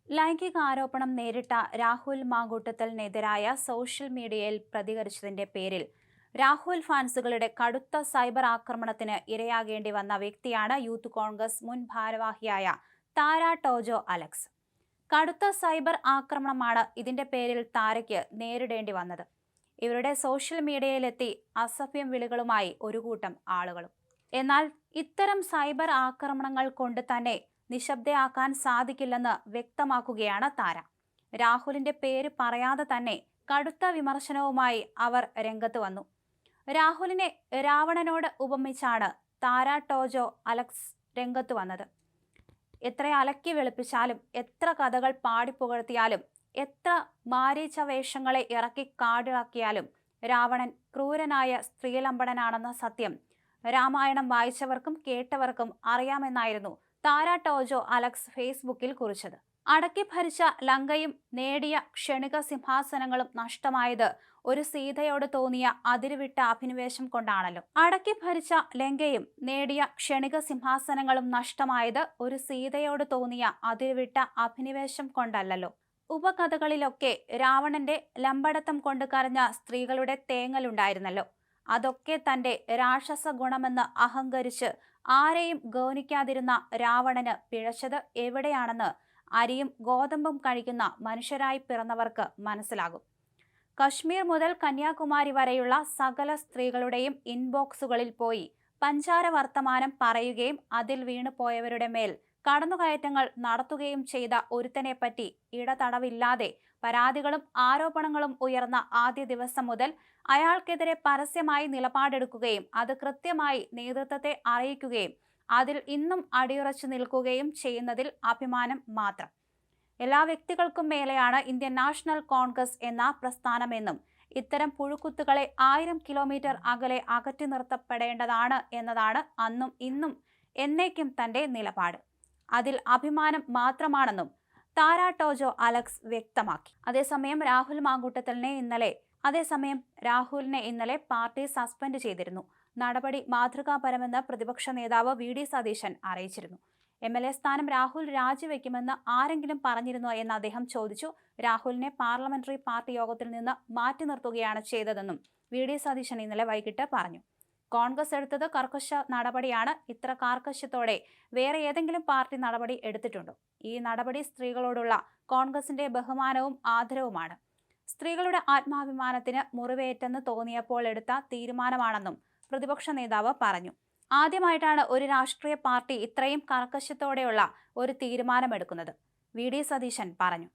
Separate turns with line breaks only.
ലൈംഗിക ആരോപണം നേരിട്ട രാഹുൽ മാങ്കൂട്ടത്തലിനെതിരായ സോഷ്യൽ മീഡിയയിൽ പ്രതികരിച്ചതിന്റെ പേരിൽ രാഹുൽ ഫാൻസുകളുടെ കടുത്ത സൈബർ ആക്രമണത്തിന് ഇരയാകേണ്ടി വന്ന വ്യക്തിയാണ് യൂത്ത് കോൺഗ്രസ് മുൻ ഭാരവാഹിയായ താര ടോജോ അലക്സ്. കടുത്ത സൈബർ ആക്രമണമാണ് ഇതിന്റെ പേരിൽ താരയ്ക്ക് നേരിടേണ്ടി വന്നത്. ഇവരുടെ സോഷ്യൽ മീഡിയയിലെത്തി അസഭ്യം വിളികളുമായി ഒരു കൂട്ടം ആളുകളും. എന്നാൽ ഇത്തരം സൈബർ ആക്രമണങ്ങൾ കൊണ്ട് തന്നെ നിശബ്ദയാക്കാൻ സാധിക്കില്ലെന്ന് വ്യക്തമാക്കുകയാണ് താര. രാഹുലിന്റെ പേര് പറയാതെ തന്നെ കടുത്ത വിമർശനവുമായി അവർ രംഗത്ത് വന്നു. രാഹുലിനെ രാവണനോട് ഉപമിച്ചാണ് താര ടോജോ അലക്സ് രംഗത്ത് വന്നത്. എത്ര അലക്കി വെളുപ്പിച്ചാലും, എത്ര കഥകൾ പാടിപ്പുകഴ്ത്തിയാലും, എത്ര മാരീച്ച വേഷങ്ങളെ ഇറക്കി കാടിളക്കിയാലും രാവണൻ ക്രൂരനായ സ്ത്രീലമ്പടനാണെന്ന സത്യം രാമായണം വായിച്ചവർക്കും കേട്ടവർക്കും അറിയാമെന്നായിരുന്നു താര ടോജോ അലക്സ് ഫേസ്ബുക്കിൽ കുറിച്ചത്. അടക്കി ഭരിച്ച ലങ്കയും നേടിയ ക്ഷണിക സിംഹാസനങ്ങളും നഷ്ടമായത് ഒരു സീതയോട് തോന്നിയ അതിരുവിട്ട അഭിനിവേശം കൊണ്ടാണല്ലോ. അടക്കി ഭരിച്ച ലങ്കയും നേടിയ ക്ഷണിക സിംഹാസനങ്ങളും നഷ്ടമായത് ഒരു സീതയോട് തോന്നിയ അതിരുവിട്ട അഭിനിവേശം കൊണ്ടല്ലോ. ഉപകഥകളിലൊക്കെ രാവണന്റെ ലമ്പടത്തം കൊണ്ട് കരഞ്ഞ സ്ത്രീകളുടെ തേങ്ങലുണ്ടായിരുന്നല്ലോ. അതൊക്കെ തന്റെ രാക്ഷസ ഗുണമെന്ന് അഹങ്കരിച്ച് ആരെയും ഗൗനിക്കാതിരുന്ന രാവണന് പിഴച്ചത് എവിടെയാണെന്ന് അരിയും ഗോതമ്പും കഴിക്കുന്ന മനുഷ്യരായി പിറന്നവർക്ക് മനസ്സിലാകും. കശ്മീർ മുതൽ കന്യാകുമാരി വരെയുള്ള സകല സ്ത്രീകളുടെയും ഇൻബോക്സുകളിൽ പോയി പഞ്ചാര വർത്തമാനം പറയുകയും അതിൽ വീണു പോയവരുടെ മേൽ കടന്നുകയറ്റങ്ങൾ നടത്തുകയും ചെയ്ത ഒരുത്തനെപ്പറ്റി ഇടതടവില്ലാതെ പരാതികളും ആരോപണങ്ങളും ഉയർന്ന ആദ്യ ദിവസം മുതൽ അയാൾക്കെതിരെ പരസ്യമായി നിലപാടെടുക്കുകയും അത് കൃത്യമായി നേതൃത്വത്തെ അറിയിക്കുകയും അതിൽ ഇന്നും അടിയുറച്ചു നിൽക്കുകയും ചെയ്യുന്നതിൽ അഭിമാനം മാത്രം. എല്ലാ വ്യക്തികൾക്കും മേലെയാണ് ഇന്ത്യൻ നാഷണൽ കോൺഗ്രസ് എന്ന പ്രസ്ഥാനമെന്നും ഇത്തരം പുഴുക്കുത്തുകളെ 1000 കിലോമീറ്റർ അകലെ അകറ്റി നിർത്തപ്പെടേണ്ടതാണ് എന്നതാണ് അന്നും ഇന്നും എന്നേക്കും തന്റെ നിലപാട്. അതിൽ അഭിമാനം മാത്രമാണെന്നും താര ടോജോ അലക്സ് വ്യക്തമാക്കി. അതേസമയം രാഹുലിനെ ഇന്നലെ പാർട്ടി സസ്പെൻഡ് ചെയ്തിരുന്നു. നടപടി മാതൃകാപരമെന്ന് പ്രതിപക്ഷ നേതാവ് വി.ഡി. സതീശൻ അറിയിച്ചിരുന്നു. എം.എൽ.എ സ്ഥാനം രാഹുൽ രാജിവെക്കുമെന്ന് ആരെങ്കിലും പറഞ്ഞിരുന്നോ എന്ന് അദ്ദേഹം ചോദിച്ചു. രാഹുലിനെ പാർലമെന്ററി പാർട്ടി യോഗത്തിൽ നിന്ന് മാറ്റി നിർത്തുകയാണ് ചെയ്തതെന്നും വി.ഡി. സതീശൻ ഇന്നലെ വൈകിട്ട് പറഞ്ഞു. കോൺഗ്രസ് എടുത്തത് കർക്കശ നടപടിയാണ്. ഇത്ര കാർക്കശ്യത്തോടെ വേറെ ഏതെങ്കിലും പാർട്ടി നടപടി എടുത്തിട്ടുണ്ടോ? ഈ നടപടി സ്ത്രീകളോടുള്ള കോൺഗ്രസിന്റെ ബഹുമാനവും ആദരവുമാണ്. സ്ത്രീകളുടെ ആത്മാഭിമാനത്തിന് മുറിവേറ്റെന്ന് തോന്നിയപ്പോൾ എടുത്ത തീരുമാനമാണെന്നും പ്രതിപക്ഷ നേതാവ് പറഞ്ഞു. ആദ്യമായിട്ടാണ് ഒരു രാഷ്ട്രീയ പാർട്ടി ഇത്രയും കർക്കശത്തോടെയുള്ള ഒരു തീരുമാനമെടുക്കുന്നത്, വി.ഡി. സതീശൻ പറഞ്ഞു.